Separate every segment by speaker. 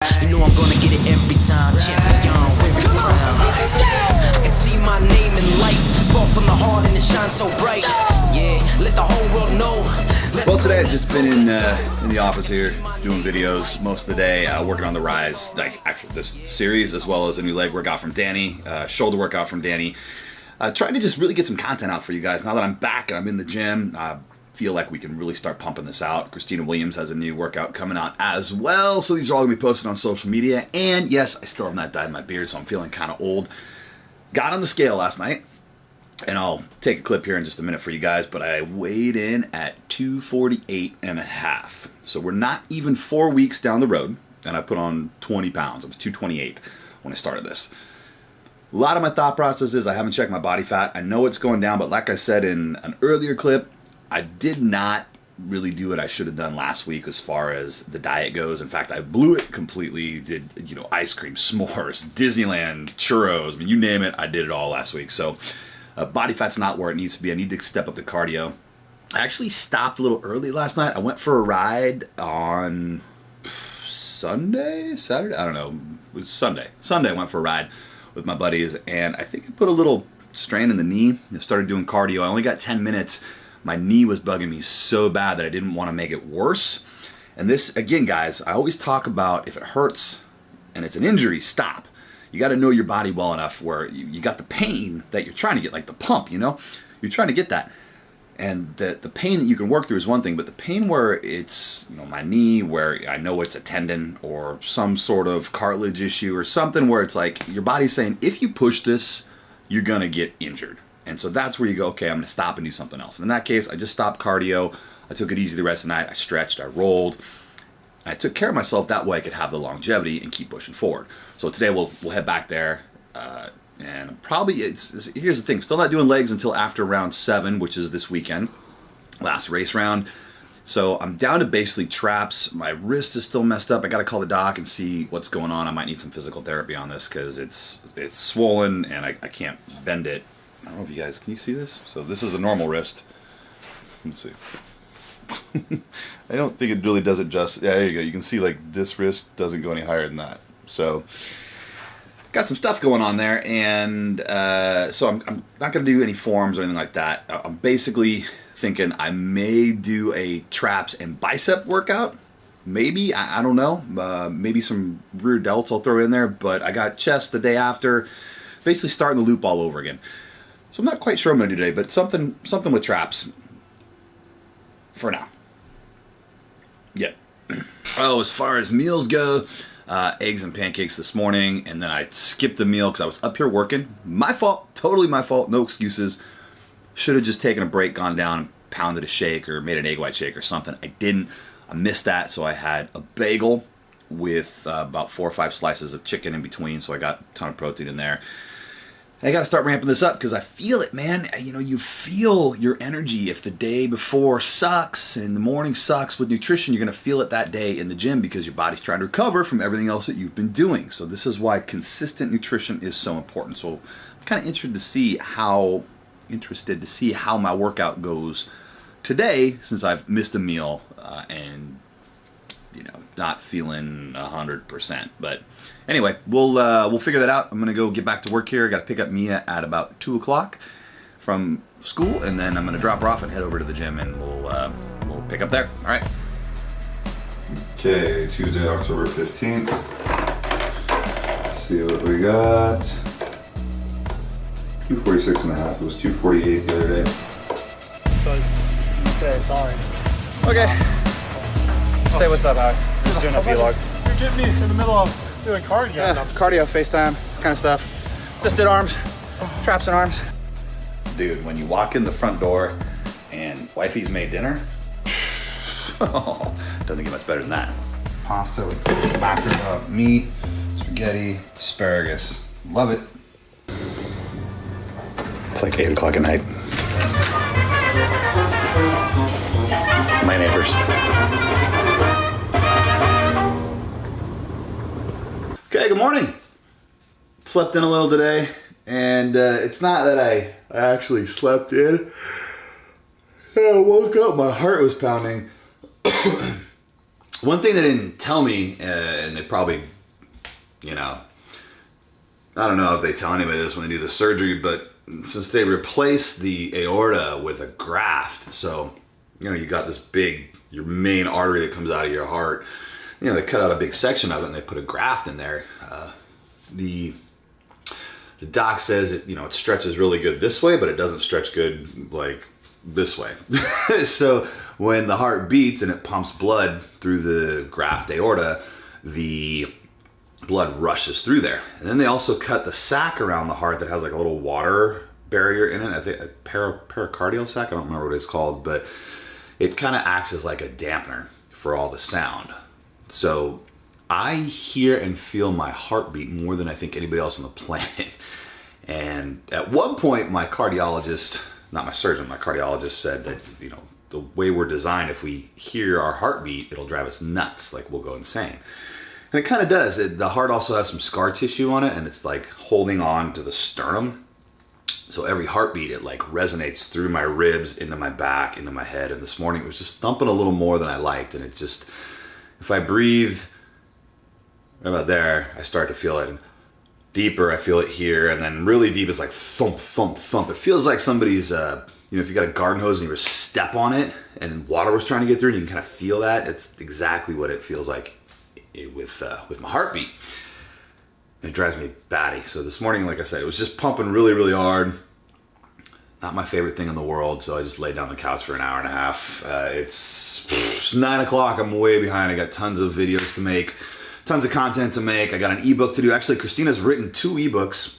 Speaker 1: You know I'm gonna get it every time. Champion with the crown. I can see my name in lights, spark from the heart and it shines so bright. Yeah, let the whole world know.
Speaker 2: Well, today I've just been in the office here doing videos most of the day, working on the Rise, like actually this series, as well as a new leg workout from Danny, shoulder workout from Danny. Trying to just really get some content out for you guys now that I'm back and I'm in the gym. Feel like we can really start pumping this out. Christina Williams has a new workout coming out as well, so these are all gonna be posted on social media. And yes, I still have not dyed my beard, so I'm feeling kind of old. Got on the scale last night, and I'll take a clip here in just a minute for you guys, but I weighed in at 248 and a half. So we're not even 4 weeks down the road, and I put on 20 pounds. It was 228 when I started this. A lot of my thought process is I haven't checked my body fat. I know it's going down, but like I said in an earlier clip, I did not really do what I should have done last week as far as the diet goes. In fact, I blew it completely. Did, ice cream, s'mores, Disneyland, churros, I mean, you name it, I did it all last week. So body fat's not where it needs to be. I need to step up the cardio. I actually stopped a little early last night. I went for a ride on Sunday, Saturday, I don't know, it was Sunday. Sunday I went for a ride with my buddies, and I think I put a little strain in the knee. I started doing cardio. I only got 10 minutes. My knee was bugging me so bad that I didn't want to make it worse. And this, again, guys, I always talk about if it hurts and it's an injury, stop. You got to know your body well enough where you got the pain that you're trying to get, like the pump, you're trying to get that. And the pain that you can work through is one thing, but the pain where it's, my knee, where I know it's a tendon or some sort of cartilage issue or something where it's like your body's saying, if you push this, you're going to get injured. And so that's where you go, okay, I'm going to stop and do something else. And in that case, I just stopped cardio. I took it easy the rest of the night. I stretched, I rolled. I took care of myself that way I could have the longevity and keep pushing forward. So today we'll head back there. And probably, here's the thing, still not doing legs until after round 7, which is this weekend. Last race round. So I'm down to basically traps. My wrist is still messed up. I got to call the doc and see what's going on. I might need some physical therapy on this because it's swollen and I can't bend it. I don't know if you guys, can you see this? So this is a normal wrist. Let's see. I don't think it really does it justice. Yeah, there you go. You can see like this wrist doesn't go any higher than that. So got some stuff going on there, and so I'm not going to do any forms or anything like that. I'm basically thinking I may do a traps and bicep workout. Maybe, I don't know. Maybe some rear delts I'll throw in there, but I got chest the day after. Basically starting the loop all over again. So I'm not quite sure what I'm going to do today, but something with traps for now. Yep. Oh, as far as meals go, eggs and pancakes this morning, and then I skipped a meal because I was up here working. My fault, totally my fault, no excuses. Should have just taken a break, gone down, pounded a shake, or made an egg white shake or something. I didn't. I missed that, so I had a bagel with about 4 or 5 slices of chicken in between, so I got a ton of protein in there. I got to start ramping this up because I feel it, man. You feel your energy. If the day before sucks and the morning sucks with nutrition, you're going to feel it that day in the gym because your body's trying to recover from everything else that you've been doing. So this is why consistent nutrition is so important. So I'm kind of interested to see how my workout goes today since I've missed a meal and not feeling 100%. But anyway, we'll figure that out. I'm gonna go get back to work here. I gotta pick up Mia at about 2 o'clock from school, and then I'm gonna drop her off and head over to the gym, and we'll pick up there. All right. Okay, Tuesday, October 15th. Let's see what we got. 246 and a half. It was 248 the other day.
Speaker 3: So, say sorry.
Speaker 2: Okay. Say what's up, Howard. Just doing a vlog.
Speaker 3: You're getting me in the middle of doing cardio.
Speaker 2: Yeah, cardio, FaceTime, kind of stuff. Just did arms, traps and arms. Dude, when you walk in the front door and wifey's made dinner, doesn't get much better than that. Pasta with backer of meat, spaghetti, asparagus. Love it. It's like 8 o'clock at night. My neighbors. Okay, good morning. Slept in a little today, and it's not that I actually slept in. I woke up, my heart was pounding. one thing they didn't tell me, and they probably, you know, I don't know if they tell anybody this when they do the surgery, but since they replaced the aorta with a graft, so, you know, you got this big, your main artery that comes out of your heart, you know, they cut out a big section of it and they put a graft in there. The doc says it, you know, it stretches really good this way, but it doesn't stretch good like this way. So when the heart beats and it pumps blood through the graft aorta, the blood rushes through there. And then they also cut the sac around the heart that has like a little water barrier in it. I think a pericardial sac, I don't remember what it's called, but it kind of acts as like a dampener for all the sound. So I hear and feel my heartbeat more than I think anybody else on the planet. And at one point, my cardiologist, not my surgeon, my cardiologist said that, you know, the way we're designed, if we hear our heartbeat, it'll drive us nuts. Like, we'll go insane. And it kind of does. The heart also has some scar tissue on it, and it's like holding on to the sternum. So every heartbeat, it like resonates through my ribs, into my back, into my head. And this morning, it was just thumping a little more than I liked. And it just, if I breathe right about there, I start to feel it. And deeper, I feel it here. And then really deep, it's like thump, thump, thump. It feels like somebody's, you know, if you got a garden hose and you were step on it and water was trying to get through, and you can kind of feel that. It's exactly what it feels like with my heartbeat. And it drives me batty. So this morning, like I said, it was just pumping really, really hard. Not my favorite thing in the world, so I just laid down on the couch for an hour and a half. It's 9 o'clock. I'm way behind. I got tons of videos to make, tons of content to make. I got an ebook to do. Actually, Christina's written two ebooks,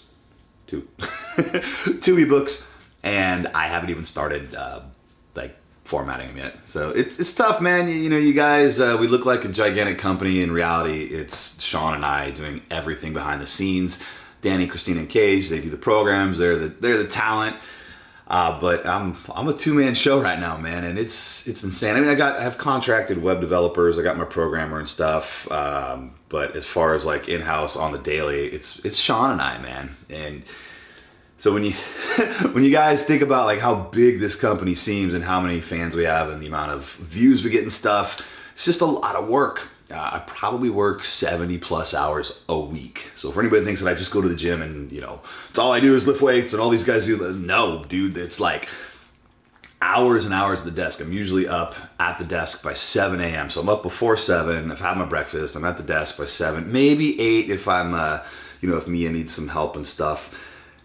Speaker 2: and I haven't even started like formatting them yet. So it's tough, man. You know, you guys, we look like a gigantic company. In reality, it's Sean and I doing everything behind the scenes. Danny, Christina, and Cage, they do the programs. They're the talent. But I'm a two-man show right now, man, and it's insane. I mean, I have contracted web developers. I got my programmer and stuff. But as far as like in-house on the daily, it's Sean and I, man. And so when you guys think about like how big this company seems and how many fans we have and the amount of views we get and stuff, it's just a lot of work. I probably work 70 plus hours a week. So for anybody that thinks that I just go to the gym and, you know, it's all I do is lift weights and all these guys do that, no, dude, it's like hours and hours at the desk. I'm usually up at the desk by 7 a.m. So I'm up before 7. I've had my breakfast. I'm at the desk by 7, maybe 8 if I'm, you know, if Mia needs some help and stuff.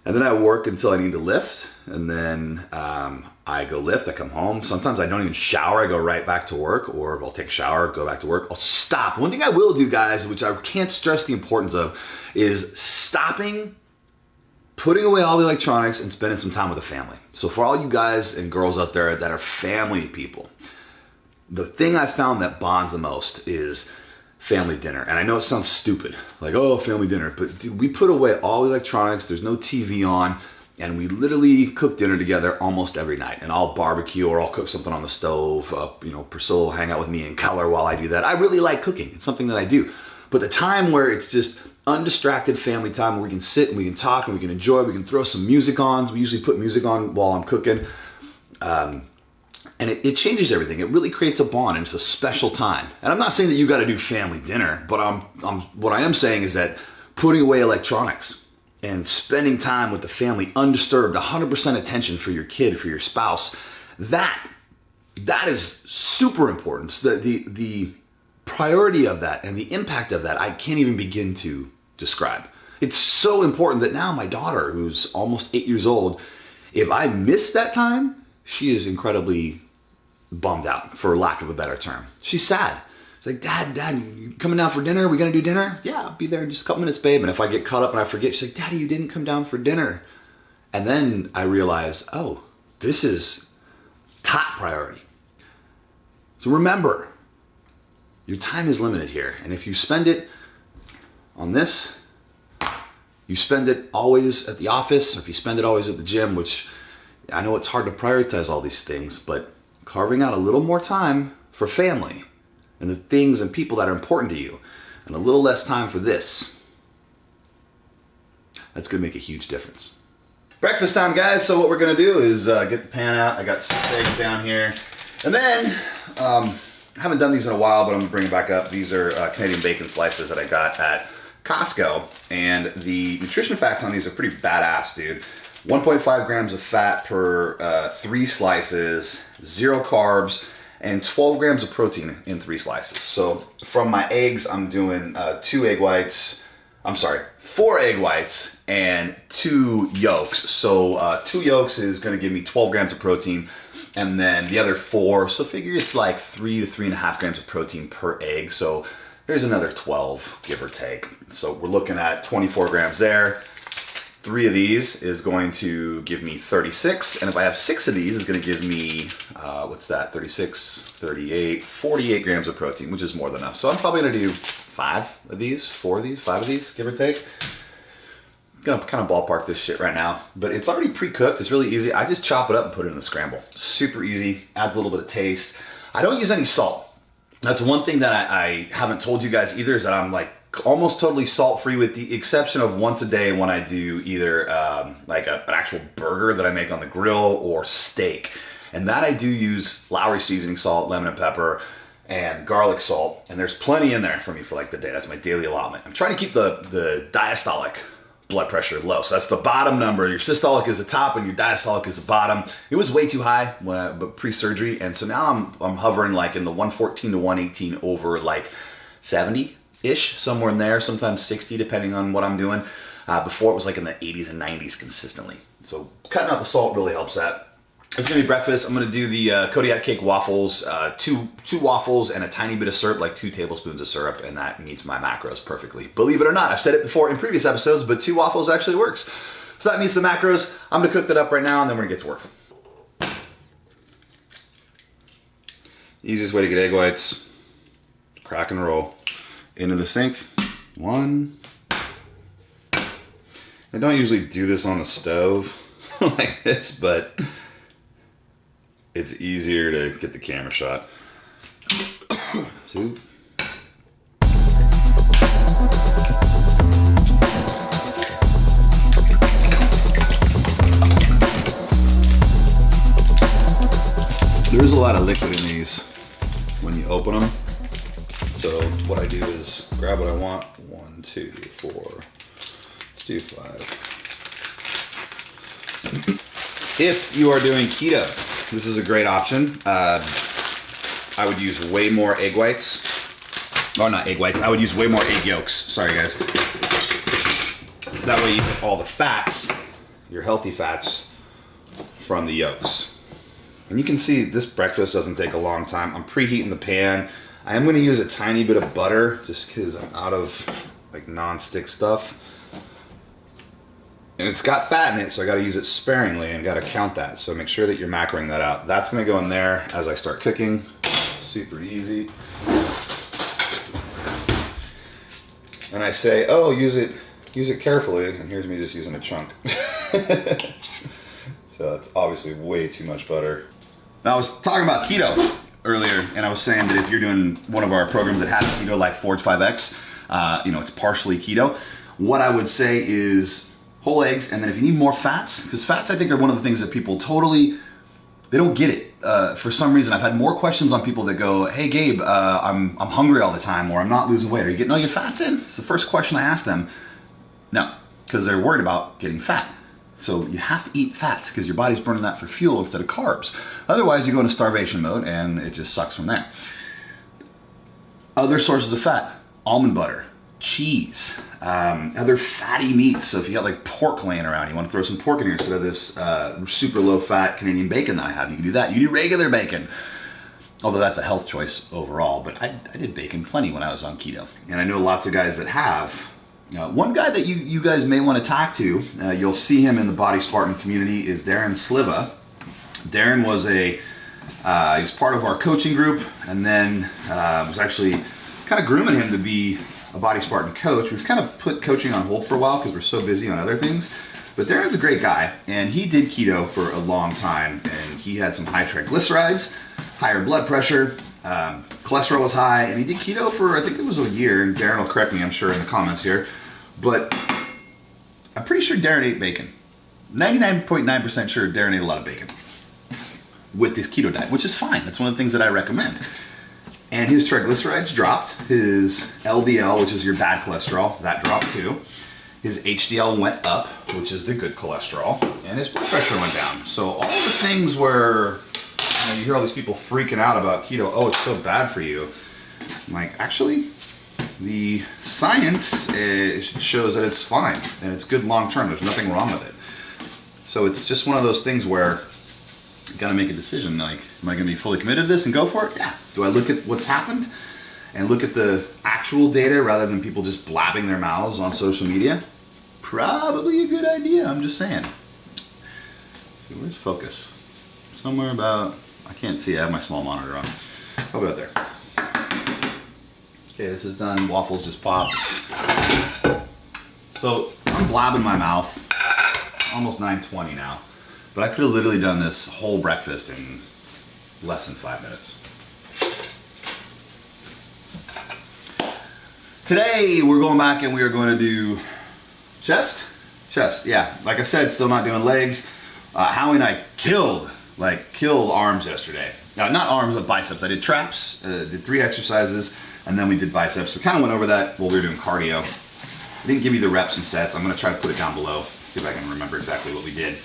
Speaker 2: And then I work until I need to lift. And then I go lift, I come home. Sometimes I don't even shower, I go right back to work, or I'll take a shower, go back to work. I'll stop. One thing I will do, guys, which I can't stress the importance of, is stopping, putting away all the electronics, and spending some time with the family. So for all you guys and girls out there that are family people, the thing I found that bonds the most is family dinner. And I know it sounds stupid, like, oh, family dinner, but dude, we put away all the electronics, there's no TV on, and we literally cook dinner together almost every night. And I'll barbecue or I'll cook something on the stove. You know, Priscilla will hang out with me in color while I do that. I really like cooking. It's something that I do. But the time where it's just undistracted family time where we can sit and we can talk and we can enjoy, we can throw some music on. We usually put music on while I'm cooking. And it changes everything. It really creates a bond, and it's a special time. And I'm not saying that you got to do family dinner, but what I am saying is that putting away electronics and spending time with the family undisturbed, 100% attention for your kid, for your spouse, that is super important. The priority of that and the impact of that, I can't even begin to describe. It's so important that now my daughter, who's almost 8 years old, if I miss that time, she is incredibly bummed out, for lack of a better term. She's sad. It's like, Dad, you coming down for dinner? Are we going to do dinner? Yeah, I'll be there in just a couple minutes, babe. And if I get caught up and I forget, she's like, Daddy, you didn't come down for dinner. And then I realize, oh, this is top priority. So remember, your time is limited here. And if you spend it on this, you spend it always at the office, or if you spend it always at the gym, which I know it's hard to prioritize all these things, but carving out a little more time for family and the things and people that are important to you, and a little less time for this, that's going to make a huge difference. Breakfast time, guys. So what we're going to do is get the pan out. I got some eggs down here. And then I haven't done these in a while, but I'm gonna bring them back up. These are Canadian bacon slices that I got at Costco, and the nutrition facts on these are pretty badass, dude. 1.5 grams of fat per 3 slices, 0 carbs, and 12 grams of protein in 3 slices. So from my eggs, I'm doing 4 egg whites and 2 yolks. So 2 yolks is gonna give me 12 grams of protein, and then the other 4, so figure it's like 3 to 3.5 grams of protein per egg. So there's another 12, give or take. So we're looking at 24 grams there. 3 of these is going to give me 36, and if I have 6 of these, it's going to give me, what's that, 36, 38, 48 grams of protein, which is more than enough. So I'm probably going to do 5 of these, 4 of these, 5 of these, give or take. I'm going to kind of ballpark this shit right now, but it's already pre-cooked. It's really easy. I just chop it up and put it in the scramble. Super easy, adds a little bit of taste. I don't use any salt. That's one thing that I haven't told you guys either, is that I'm like almost totally salt-free, with the exception of once a day when I do either like an actual burger that I make on the grill or steak. And that I do use Lowry seasoning salt, lemon and pepper, and garlic salt. And there's plenty in there for me for like the day. That's my daily allotment. I'm trying to keep the diastolic blood pressure low. So that's the bottom number. Your systolic is the top and your diastolic is the bottom. It was way too high but pre-surgery. And so now I'm hovering like in the 114 to 118 over like 70-ish, somewhere in there, sometimes 60 depending on what I'm doing. Before it was like in the 80s and 90s consistently. So cutting out the salt really helps that. It's gonna be breakfast. I'm gonna do the Kodiak cake waffles, two waffles and a tiny bit of syrup, like 2 tablespoons of syrup, and that meets my macros perfectly. Believe it or not, I've said it before in previous episodes, but 2 waffles actually works. So that meets the macros. I'm gonna cook that up right now, and then we're gonna get to work. Easiest way to get egg whites, crack and roll into the sink. 1. I don't usually do this on the stove like this, but it's easier to get the camera shot. 2. There's a lot of liquid in these when you open them. So what I do is grab what I want. 1, 2, 4. Let's do 5. If you are doing keto, this is a great option. I would use way more egg whites. Or not egg whites, I would use way more egg yolks. Sorry guys. That way you get all the fats, your healthy fats, from the yolks. And you can see this breakfast doesn't take a long time. I'm preheating the pan. I am gonna use a tiny bit of butter just because I'm out of like non-stick stuff. And it's got fat in it, so I gotta use it sparingly and gotta count that. So make sure that you're macroing that out. That's gonna go in there as I start cooking. Super easy. And I say, oh, use it carefully. And here's me just using a chunk. So it's obviously way too much butter. Now I was talking about keto earlier, and I was saying that if you're doing one of our programs that has keto, like Forge 5X, it's partially keto. What I would say is whole eggs, and then if you need more fats, because fats I think are one of the things that people they don't get it. For some reason, I've had more questions on people that go, hey Gabe, I'm hungry all the time, or I'm not losing weight. Are you getting all your fats in? It's the first question I ask them. No, because they're worried about getting fat. So you have to eat fats because your body's burning that for fuel instead of carbs. Otherwise, you go into starvation mode and it just sucks from there. Other sources of fat: almond butter, cheese, other fatty meats. So if you got like pork laying around, you want to throw some pork in here instead of this super low fat Canadian bacon that I have. You can do that. You do regular bacon. Although that's a health choice overall, but I did bacon plenty when I was on keto. And I know lots of guys that have. One guy that you guys may want to talk to, you'll see him in the Body Spartan community, is Darren Sliva. Darren was he was part of our coaching group, and then was actually kind of grooming him to be a Body Spartan coach. We've kind of put coaching on hold for a while because we're so busy on other things. But Darren's a great guy, and he did keto for a long time, and he had some high triglycerides, higher blood pressure, cholesterol was high, and he did keto for, I think it was a year, and Darren will correct me, I'm sure, in the comments here, but I'm pretty sure Darren ate bacon. 99.9% sure Darren ate a lot of bacon with this keto diet, which is fine. That's one of the things that I recommend. And his triglycerides dropped. His LDL, which is your bad cholesterol, that dropped too. His HDL went up, which is the good cholesterol, and his blood pressure went down. So all the things where you hear all these people freaking out about keto, oh, it's so bad for you. I'm like, actually, the science shows that it's fine and it's good long term. There's nothing wrong with it. So it's just one of those things where you gotta make a decision. Like, am I gonna be fully committed to this and go for it? Yeah. Do I look at what's happened and look at the actual data rather than people just blabbing their mouths on social media? Probably a good idea, I'm just saying. Let's see, where's focus? Somewhere about, I can't see, I have my small monitor on. Probably out there. Okay, this is done, waffles just popped. So, I'm blabbing my mouth, almost 9:20 now. But I could have literally done this whole breakfast in less than 5 minutes. Today, we're going back and we are going to do chest, yeah. Like I said, still not doing legs. Howie and I killed arms yesterday. Not arms, but biceps. I did traps, did 3 exercises, and then we did biceps. We kind of went over that while we were doing cardio. I didn't give you the reps and sets. I'm gonna try to put it down below, see if I can remember exactly what we did.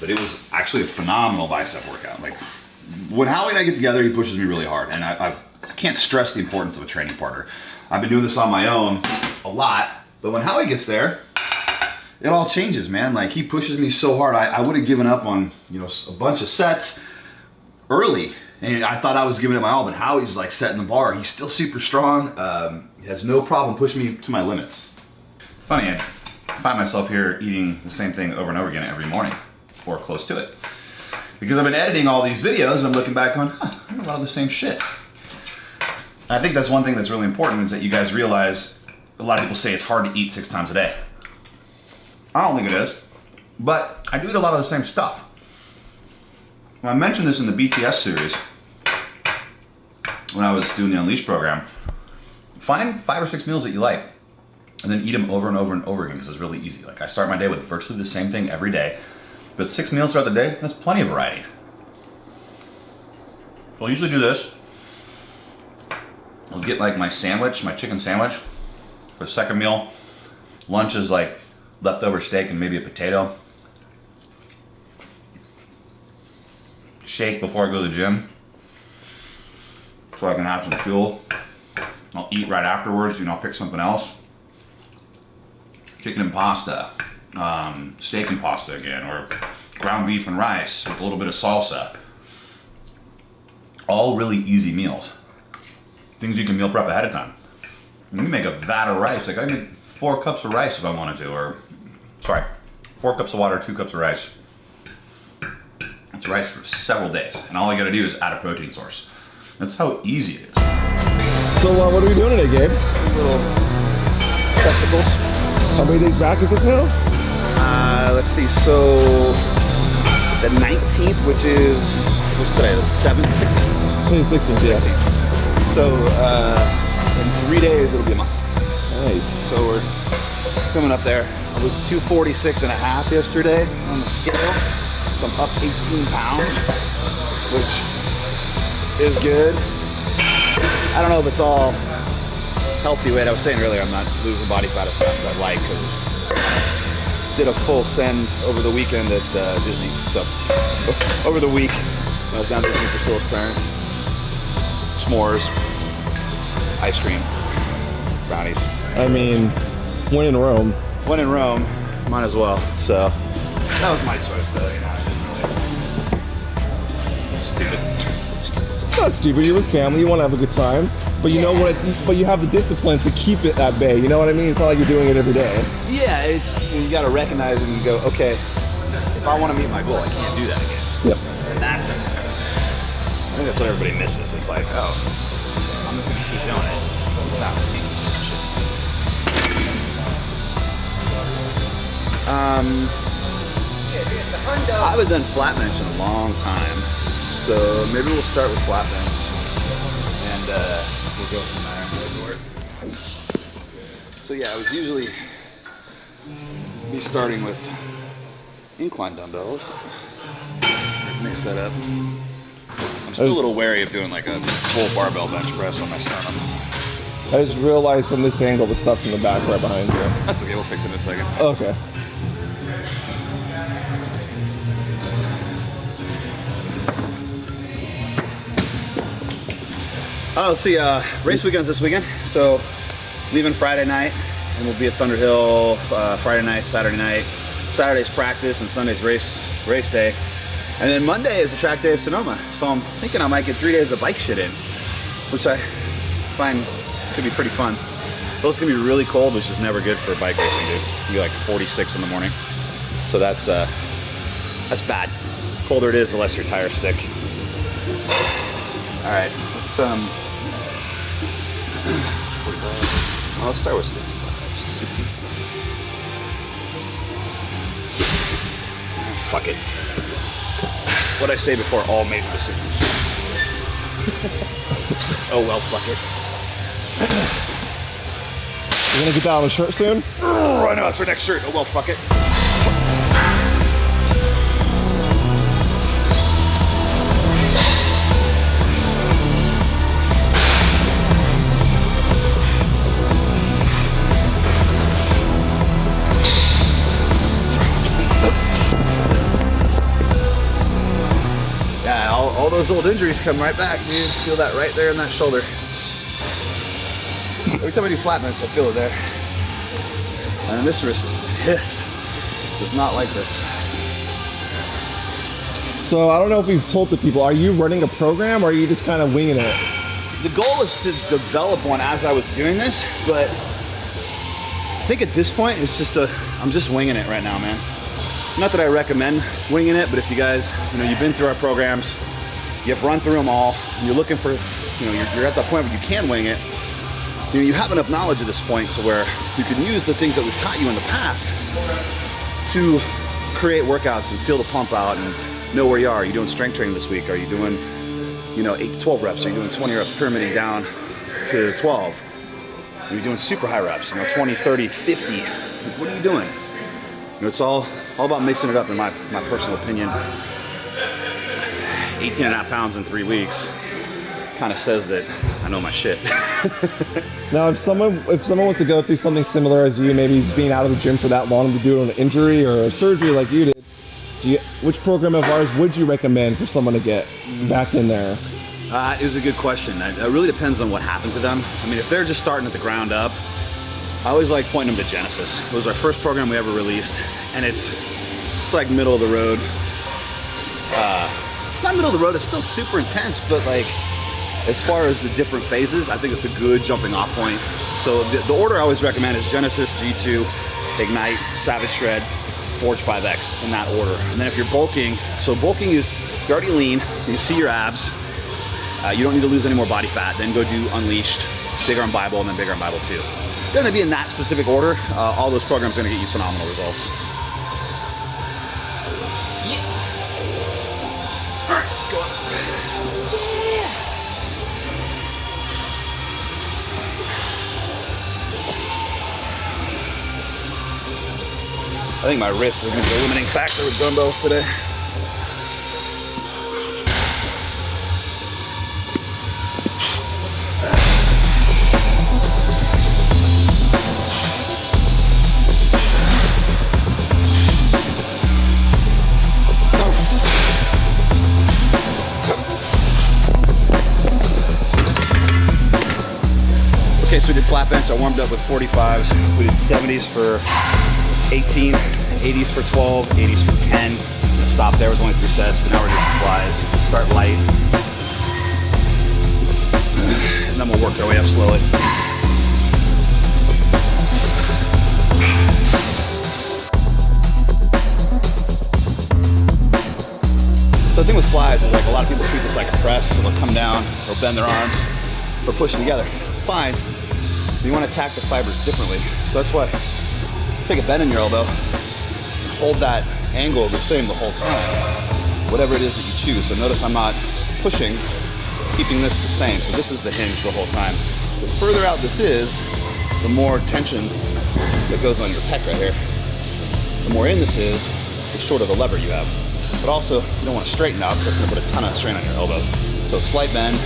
Speaker 2: But it was actually a phenomenal bicep workout. Like, when Howie and I get together, he pushes me really hard, and I can't stress the importance of a training partner. I've been doing this on my own a lot, but when Howie gets there, it all changes, man. Like, he pushes me so hard. I would have given up on, a bunch of sets early, and I thought I was giving it my all, but Howie's like setting the bar. He's still super strong. He has no problem pushing me to my limits. It's funny, I find myself here eating the same thing over and over again every morning, or close to it. Because I've been editing all these videos and I'm looking back on, a lot of the same shit. I think that's one thing that's really important, is that you guys realize a lot of people say it's hard to eat 6 times a day. I don't think it is, but I do eat a lot of the same stuff. Well, I mentioned this in the BTS series when I was doing the Unleashed program. Find 5 or 6 meals that you like and then eat them over and over and over again, because it's really easy. Like, I start my day with virtually the same thing every day, but 6 meals throughout the day, that's plenty of variety. So I'll usually do this. I'll get like my sandwich, my chicken sandwich for the second meal. Lunch is like leftover steak and maybe a potato. Shake before I go to the gym, so I can have some fuel. I'll eat right afterwards, I'll pick something else. Chicken and pasta, steak and pasta again, or ground beef and rice with a little bit of salsa. All really easy meals. Things you can meal prep ahead of time. You can make a vat of rice. Like, I can make 4 cups of rice if I wanted to, or 4 cups of water, 2 cups of rice. It's rice for several days, and all I gotta do is add a protein source. That's how easy it is.
Speaker 4: So what are we doing today, Gabe?
Speaker 2: Little testicles.
Speaker 4: How many days back is this now?
Speaker 2: Let's see, so the 19th, which is, what's today, the 7th, 16th?
Speaker 4: 16th, yeah.
Speaker 2: 16th. So in 3 days, it'll be a month.
Speaker 4: Nice.
Speaker 2: So we're coming up there. I was 246.5 yesterday on the scale. So I'm up 18 pounds, which is good. I don't know if it's all healthy weight. I was saying earlier, I'm not losing body fat as fast as I'd like, because I did a full send over the weekend at Disney. So over the week, I was down to Disney for Priscilla's parents. S'mores, ice cream, brownies.
Speaker 4: I mean, when in Rome.
Speaker 2: When in Rome, might as well. So that was my choice, though. Stupid.
Speaker 4: It's not stupid. You're with family. You want to have a good time, but you know what? But you have the discipline to keep it at bay. You know what I mean? It's not like you're doing it every day.
Speaker 2: Yeah, it's, you got to recognize it and go, okay, if I want to meet my goal, I can't do that again.
Speaker 4: Yep.
Speaker 2: And that's, I think that's what everybody misses. It's like, oh, I'm just gonna keep doing it without taking I haven't done flat bench in a long time, so maybe we'll start with flat bench, and we'll go from there. So yeah, I would usually be starting with incline dumbbells. Mix that up. I'm I'm still a little wary of doing like a full barbell bench press on my sternum.
Speaker 4: I just realized from this angle the stuff's in the back right behind you.
Speaker 2: That's okay, we'll fix it in a second.
Speaker 4: Okay.
Speaker 2: Oh, see, race weekend's this weekend. So leaving Friday night, and we'll be at Thunderhill Friday night, Saturday night. Saturday's practice and Sunday's race day. And then Monday is a track day of Sonoma. So I'm thinking I might get 3 days of bike shit in, which I find could be pretty fun. Though it's gonna be really cold, which is never good for bike racing, dude. It's gonna be like 46 in the morning. So that's bad. The colder it is, the less your tires stick. All right, let's I'll start with 60. Fuck it. What'd I say before? All major decisions. Oh well, fuck it.
Speaker 4: You're gonna get that on the shirt soon?
Speaker 2: Oh, I know, it's our next shirt. Oh well, fuck it. Yeah, all those old injuries come right back, dude. Feel that right there in that shoulder. Every time I do flat bench, I feel it there. And this wrist is pissed. Does not like this.
Speaker 4: So I don't know if we've told the people, are you running a program or are you just kind of winging it?
Speaker 2: The goal is to develop one as I was doing this, but I think at this point it's just I'm just winging it right now, man. Not that I recommend winging it, but if you guys, you've been through our programs, you've run through them all, and you're looking for, you're at that point where you can wing it. You have enough knowledge at this point to where you can use the things that we've taught you in the past to create workouts and feel the pump out and know where you are. Are you doing strength training this week? Are you doing, 8 to 12 reps? Are you doing 20 reps pyramiding down to 12? Are you doing super high reps, 20, 30, 50? What are you doing? It's all about mixing it up, in my personal opinion. 18 and a half pounds in 3 weeks kind of says that I know my shit.
Speaker 4: Now, if someone wants to go through something similar as you, maybe being out of the gym for that long to do an injury or a surgery like you did, which program of ours would you recommend for someone to get back in there?
Speaker 2: It was a good question. It really depends on what happened to them. I mean, if they're just starting at the ground up, I always like pointing them to Genesis. It was our first program we ever released, and it's like middle of the road. Not middle of the road, it's still super intense, but like, as far as the different phases, I think it's a good jumping off point. So the order I always recommend is Genesis, G2, Ignite, Savage Shred, Forge 5X, in that order. And then if you're bulking, so bulking is, you're already lean, you can see your abs, you don't need to lose any more body fat, then go do Unleashed, Big Arm Bible, and then Big Arm Bible 2. They're gonna be in that specific order. All those programs are gonna get you phenomenal results. All right, let's go up. I think my wrist is gonna be the limiting factor with dumbbells today. Okay, so we did flat bench. I warmed up with 45s. We did 70s for 18, 80s for 12, 80s for 10. Stop there with only 3 sets, but now we're doing some flies. Start light. And then we'll work our way up slowly. So the thing with flies is like a lot of people treat this like a press, so they'll come down, or bend their arms, or push them together. It's fine. You want to attack the fibers differently. So that's why, take a bend in your elbow, hold that angle the same the whole time, whatever it is that you choose. So notice I'm not pushing, keeping this the same. So this is the hinge the whole time. The further out this is, the more tension that goes on your pec right here. The more in this is, the shorter the lever you have. But also, you don't want to straighten out because that's going to put a ton of strain on your elbow. So So slight bend.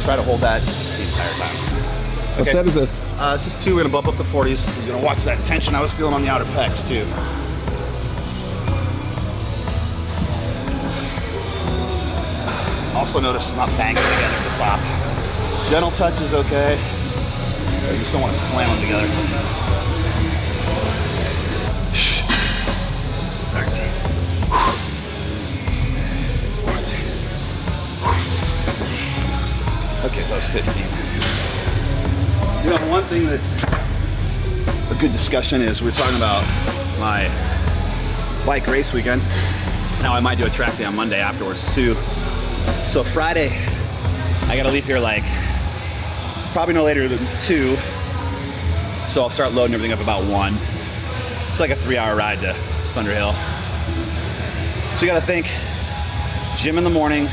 Speaker 2: Try to hold that the entire time.
Speaker 4: What set is this?
Speaker 2: This is 2. We're gonna bump up to 40s. You're gonna watch that tension I was feeling on the outer pecs too. Also notice not banging together at the top. Gentle touch is okay. You just don't want to slam them together. 13. 14. Okay, that was 15. You know, one thing that's a good discussion is we're talking about my bike race weekend. Now I might do a track day on Monday afterwards too. So Friday, I gotta leave here like probably no later than 2. So I'll start loading everything up about 1. It's like a 3-hour ride to Thunder Hill. So you gotta think, gym in the morning.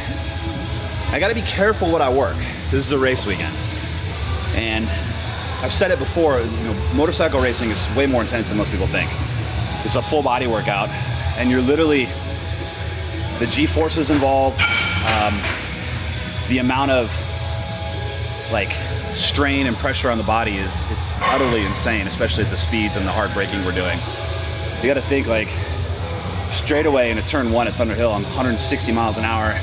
Speaker 2: I gotta be careful what I work. This is a race weekend. And I've said it before, you know, motorcycle racing is way more intense than most people think. It's a full body workout, and you're literally, the G-forces involved, the amount of like strain and pressure on the body it's utterly insane, especially at the speeds and the hard braking we're doing. You gotta think like straight away into turn 1 at Thunder Hill, I'm 160 miles an hour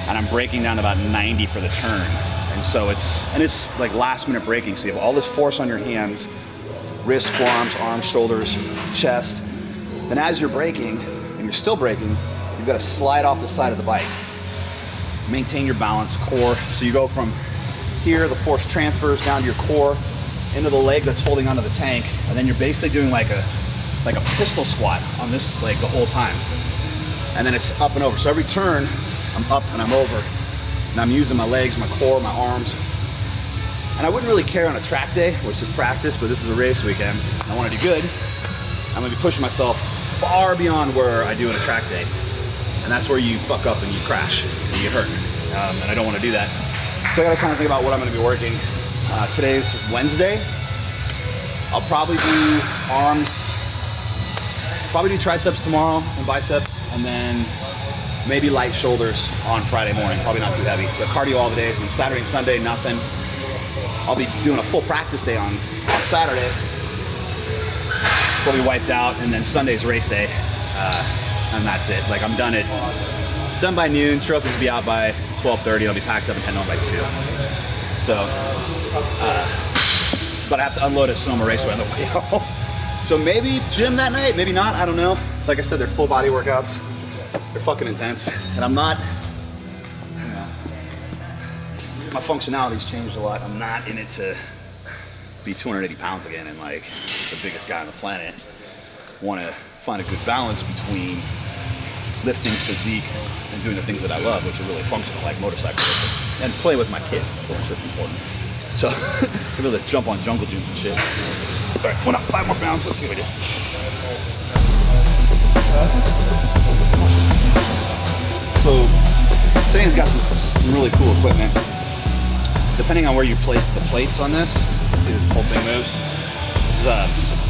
Speaker 2: and I'm braking down to about 90 for the turn. And so it's like last minute braking. So you have all this force on your hands, wrists, forearms, arms, shoulders, chest. Then as you're braking, and you're still braking, you've got to slide off the side of the bike. Maintain your balance, core. So you go from here, the force transfers down to your core, into the leg that's holding onto the tank, and then you're basically doing like a pistol squat on this leg the whole time. And then it's up and over. So every turn, I'm up and I'm over. And I'm using my legs, my core, my arms. And I wouldn't really care on a track day, which is practice, but this is a race weekend. I want to do good. I'm gonna be pushing myself far beyond where I do on a track day. And that's where you fuck up and you crash and you get hurt. And I don't want to do that. So I gotta kind of think about what I'm gonna be working. Today's Wednesday. I'll probably do arms, probably do triceps tomorrow and biceps, and then maybe light shoulders on Friday morning, probably not too heavy. But cardio all the days, and Saturday and Sunday, nothing. I'll be doing a full practice day on Saturday. We'll be wiped out, and then Sunday's race day, and that's it. Like I'm done by noon, trophies will be out by 12:30, I'll be packed up and heading home by 2. So, but I have to unload at Sonoma Raceway on the way home. So maybe gym that night, maybe not, I don't know. Like I said, they're full body workouts. They're fucking intense, and I'm not, you know, my functionality's changed a lot. I'm not in it to be 280 pounds again and like the biggest guy on the planet. Want to find a good balance between lifting, physique, and doing the things that I love, which are really functional, like motorcycle racing, and play with my kid, of course, that's important. So, be able to jump on jungle gyms and shit. All right, 5 more pounds, let's see what we do. So, Satan's got some really cool equipment. Depending on where you place the plates on this, see this whole thing moves. This is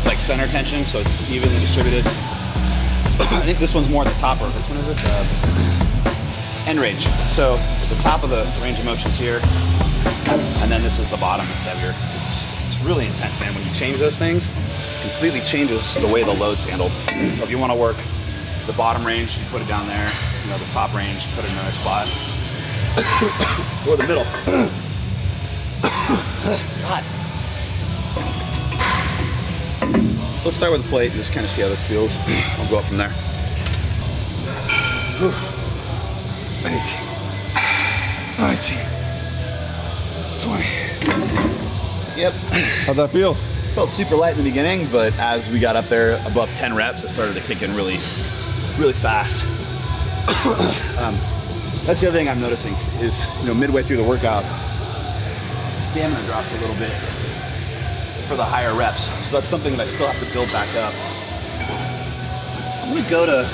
Speaker 2: like center tension, so it's evenly distributed. I think this one's more at the top, or which one is it? End range. So the top of the range of motion's here, and then this is the bottom, it's heavier. It's really intense, man. When you change those things, it completely changes the way the load's handled. So if you want to work the bottom range, you put it down there. You know, the top range, put it in another spot. Or the middle. God. So let's start with the plate and just kind of see how this feels. I'll go up from there. 18, 19, 20. Yep.
Speaker 4: How'd that feel?
Speaker 2: Felt super light in the beginning, but as we got up there above 10 reps, it started to kick in really, really fast. That's the other thing I'm noticing is, you know, midway through the workout, stamina drops a little bit for the higher reps. So that's something that I still have to build back up. I'm gonna go to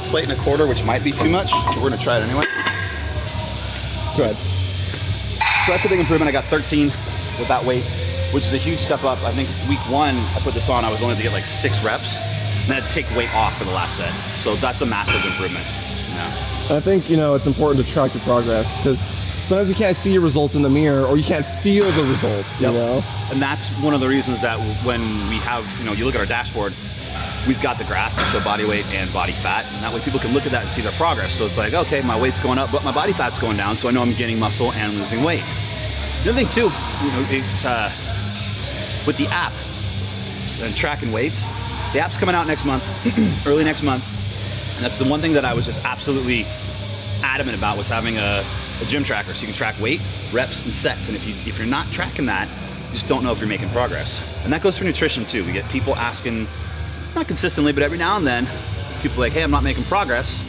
Speaker 2: plate and a quarter, which might be too much, but we're gonna try it anyway.
Speaker 4: Go ahead.
Speaker 2: So that's a big improvement. I got 13 with that weight, which is a huge step up. I think week 1, I put this on, I was only able to get like 6 reps, and then I had to take weight off for the last set. So that's a massive improvement.
Speaker 4: And I think, you know, it's important to track your progress because sometimes you can't see your results in the mirror or you can't feel the results, you know?
Speaker 5: And that's one of the reasons that when we have, you know, you look at our dashboard, we've got the graphs that show body weight and body fat, and that way people can look at that and see their progress. So it's like, okay, my weight's going up, but my body fat's going down, so I know I'm gaining muscle and losing weight. The other thing too, you know, with the app and tracking weights, the app's coming out next month, early next month, and that's the one thing that I was just absolutely adamant about, was having a gym tracker so you can track weight, reps, and sets. And if you're not tracking that, you just don't know if you're making progress. And that goes for nutrition too. We get people asking, not consistently, but every now and then, people are like, hey, I'm not making progress.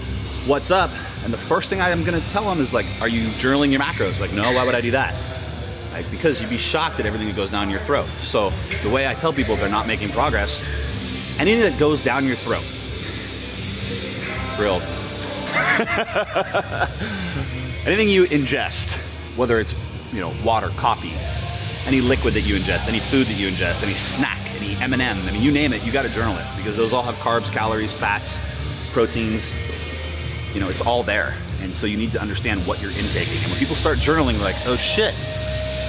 Speaker 5: What's up? And the first thing I'm gonna tell them is like, are you journaling your macros? Like, no, why would I do that? Like, because you'd be shocked at everything that goes down your throat. So the way I tell people if they're not making progress, anything that goes down your throat, thrilled. Anything you ingest, whether it's, you know, water, coffee, any liquid that you ingest, any food that you ingest, any snack, any M&M, I mean, you name it, you gotta journal it, because those all have carbs, calories, fats, proteins, you know, it's all there. And so you need to understand what you're intaking. And when people start journaling, they're like, oh shit,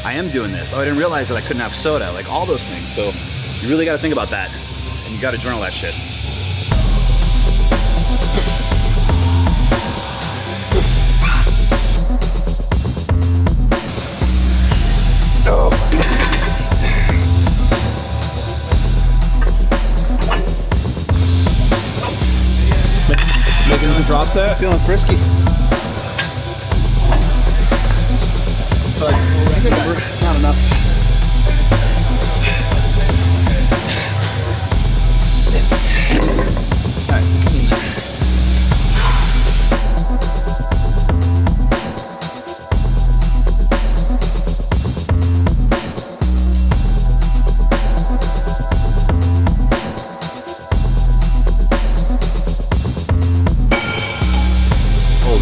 Speaker 5: I am doing this. Oh, I didn't realize that I couldn't have soda, like all those things. So you really gotta think about that, and you gotta journal that shit.
Speaker 4: Making the drop set?
Speaker 5: Feeling frisky. Sorry, not enough.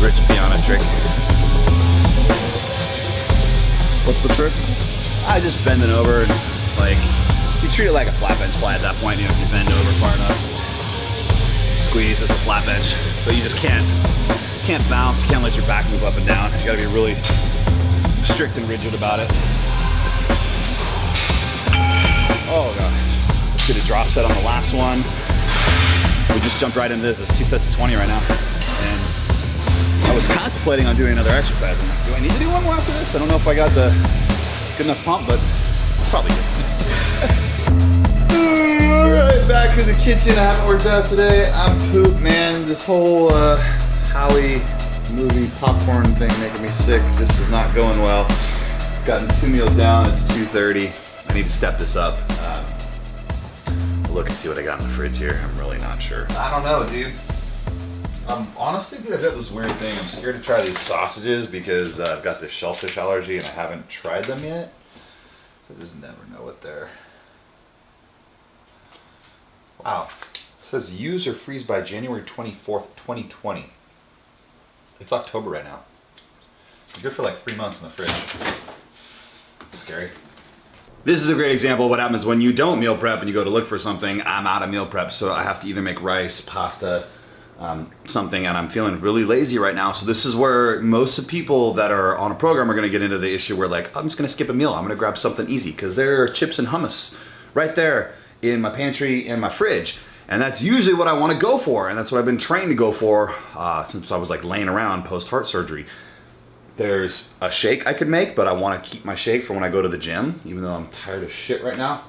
Speaker 5: Rich piano trick.
Speaker 4: What's the trick?
Speaker 5: I just bending over and like, you treat it like a flat bench fly at that point, you know, if you bend over far enough. Squeeze, it's a flat bench. But you just can't bounce, you can't let your back move up and down. You gotta be really strict and rigid about it. Oh gosh. Did a drop set on the last one. We just jumped right into this. It's 2 sets of 20 right now. And I was contemplating on doing another exercise. I'm like, do I need to do one more after this? I don't know if I got the good enough pump, but probably good.
Speaker 2: Alright, back in the kitchen. I haven't worked out today. I'm pooped, man. This whole Howie movie popcorn thing making me sick just is not going well. Gotten 2 meals down. It's 2:30. I need to step this up. Look and see what I got in the fridge here. I'm really not sure. I don't know, dude. Honestly, dude, I've got this weird thing. I'm scared to try these sausages because I've got this shellfish allergy and I haven't tried them yet. I just never know what they're... Wow. It says use or freeze by January 24th, 2020. It's October right now. It's good for like 3 months in the fridge. It's scary. This is a great example of what happens when you don't meal prep and you go to look for something. I'm out of meal prep, so I have to either make rice, pasta, something, and I'm feeling really lazy right now. So this is where most people that are on a program are gonna get into the issue where like, I'm just gonna skip a meal. I'm gonna grab something easy because there are chips and hummus right there in my pantry and my fridge. And that's usually what I wanna go for. And that's what I've been trained to go for since I was like laying around post-heart surgery. There's a shake I could make, but I wanna keep my shake for when I go to the gym, even though I'm tired of shit right now.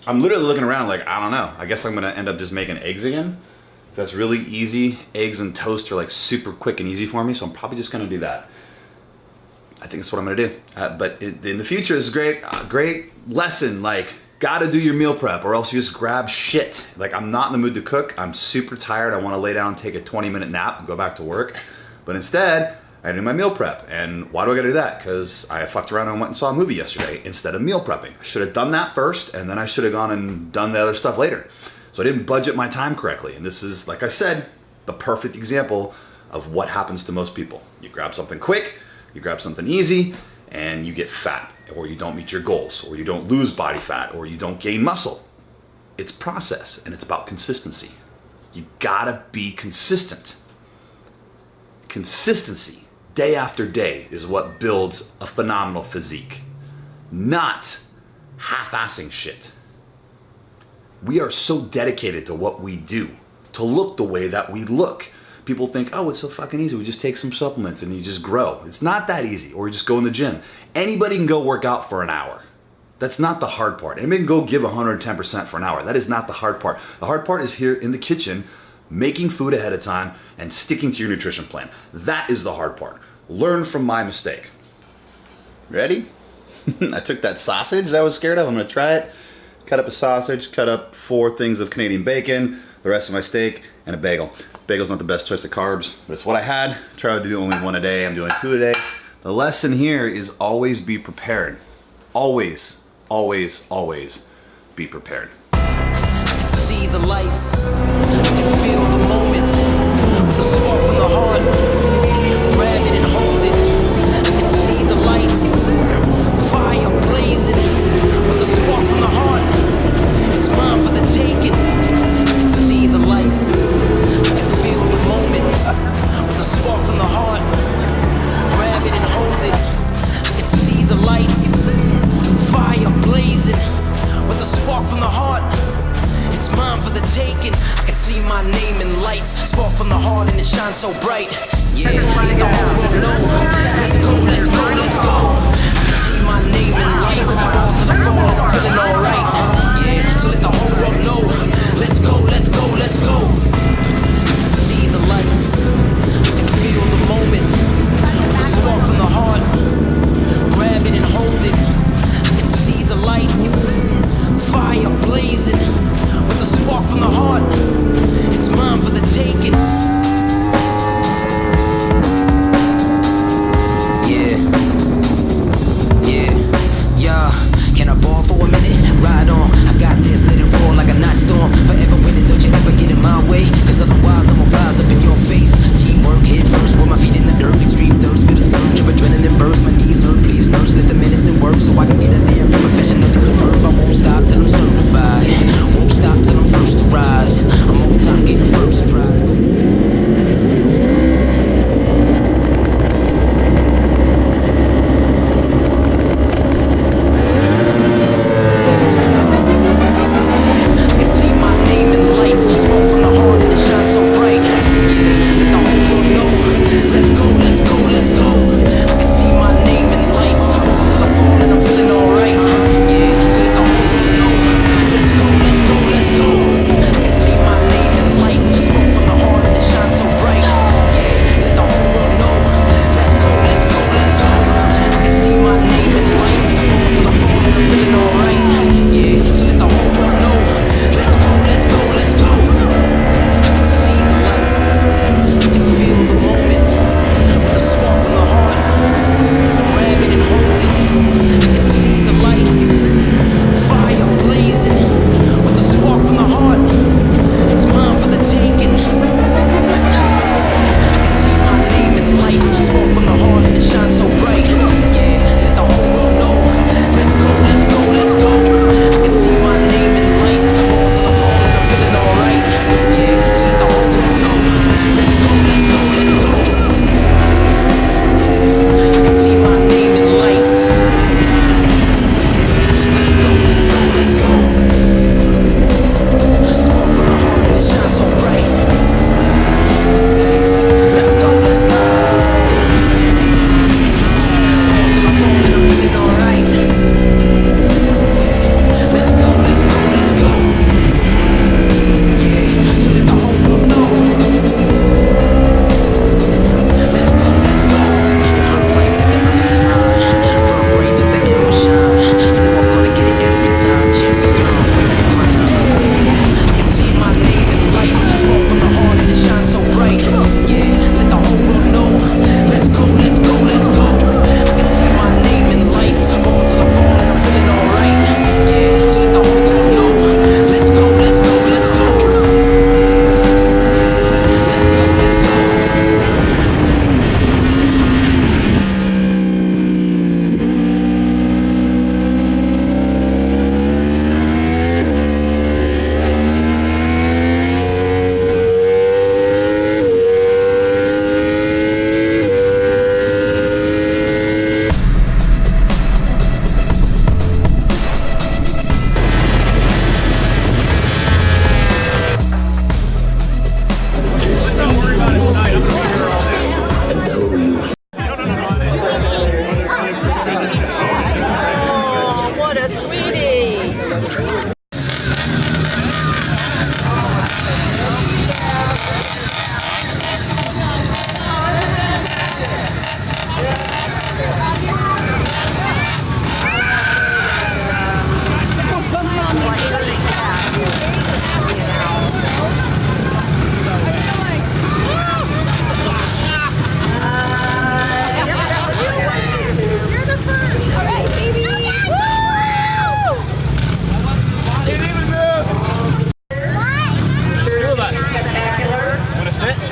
Speaker 2: I'm literally looking around like, I don't know. I guess I'm gonna end up just making eggs again. That's really easy. Eggs and toast are like super quick and easy for me, so I'm probably just gonna do that. I think that's what I'm gonna do. But in the future, it's a great lesson. Like, gotta do your meal prep or else you just grab shit. Like, I'm not in the mood to cook. I'm super tired. I wanna lay down, take a 20-minute nap and go back to work. But instead, I do my meal prep. And why do I gotta do that? Because I fucked around and went and saw a movie yesterday instead of meal prepping. I should have done that first, and then I should have gone and done the other stuff later. So I didn't budget my time correctly. And this is, like I said, the perfect example of what happens to most people. You grab something quick, you grab something easy, and you get fat, or you don't meet your goals, or you don't lose body fat, or you don't gain muscle. It's process, and it's about consistency. You gotta be consistent. Consistency, day after day, is what builds a phenomenal physique, not half-assing shit. We are so dedicated to what we do, to look the way that we look. People think, oh, it's so fucking easy. We just take some supplements and you just grow. It's not that easy. Or you just go in the gym. Anybody can go work out for an hour. That's not the hard part. Anybody can go give 110% for an hour. That is not the hard part. The hard part is here in the kitchen, making food ahead of time and sticking to your nutrition plan. That is the hard part. Learn from my mistake. Ready? I took that sausage that I was scared of. I'm gonna try it. Cut up a sausage, cut up 4 things of Canadian bacon, the rest of my steak, and a bagel. Bagel's not the best choice of carbs, but it's what I had. Try to do only 1 a day. I'm doing 2 a day. The lesson here is always be prepared. Always, always, always be prepared.
Speaker 1: I can see the lights, I can feel the moment, with a spark from the heart, grab it and hold it. I can see the lights, fire blazing, with a spark from the heart, it's mine for the taking. I can see the lights, I can feel the moment, with a spark from the heart, grab it and hold it. I can see the lights, fire blazing, with a spark from the heart, it's mine for the taking. I can see my name in lights, spark from the heart and it shines so bright. Yeah, let the whole world know. Let's go, let's go, let's go. I can see my name in lights, all till I fall and I'm feeling alright. Yeah, so let the whole world know. Let's go, let's go, let's go. I can see the lights, I can feel the moment, with a spark from the heart, grab it and hold it. I can see the lights, fire blazing, with a spark from the heart, it's mine for the taking. Can I ball for a minute? Ride on, I got this, let it roll like a night storm. Forever winning, don't you ever get in my way, cause otherwise I'ma rise up in your face. Teamwork, head first, with my feet in the dirt. Extreme thirst, feel the surge of adrenaline burst. My knees hurt, please nurse, let the medicine work, so I can get a damn professionally superb. I won't stop till I'm certified, won't stop till I'm first to ride.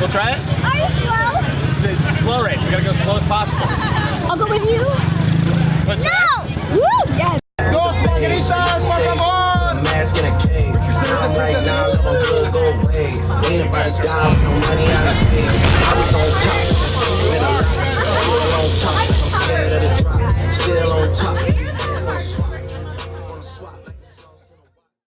Speaker 5: We'll try it?
Speaker 6: Are you slow?
Speaker 5: It's a slow race. We gotta go as slow as possible.
Speaker 6: I'll go with you.
Speaker 5: Let's
Speaker 6: No! Woo! Yes.
Speaker 3: Go, Smokinita, por favor!
Speaker 7: Mask in a cage. Right now, live on good, go away. Ain't about to die with no money out of cage.